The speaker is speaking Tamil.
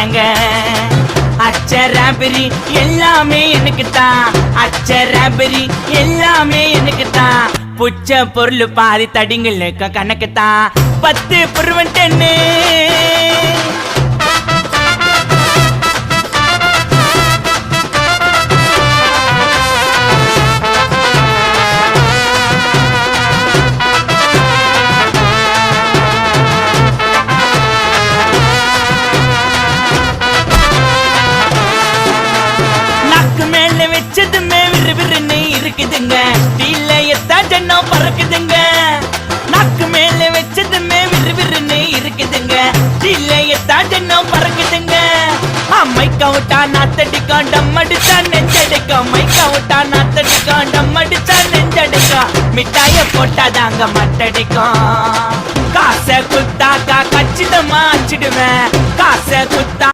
ஏங்க அச்சராபரி எல்லாமே எனக்கு தான், அச்சராபரி எல்லாமே எனக்கு தான். புச்ச பொருள் பாதி தடிங்களுக்கு கணக்கு தான் 10 புருவன்டன்னு. வச்சதுமே விறுவிறுன்னு இருக்குதுங்க, தீலையத்தா ஜன்னம் பறக்குதுங்க. நாக்கு மேல வச்சதுமே விறுவிறுன்னு இருக்குதுங்க, தீலையத்தா ஜன்னம் பறக்குதுங்க. மைக்க விட்டா நாத்தடிக்கும், டம் அடிச்சா நெஞ்சடிக்கும். மைக்க விட்டா நாத்தடிக்கும், டம் அடிச்சா நெஞ்சடிக்கும். மிட்டாய போட்டாதாங்க மட்டடிக்கும். காசை குத்தாக்கா கச்சிதமா அச்சிடுவேன், காசை குத்தா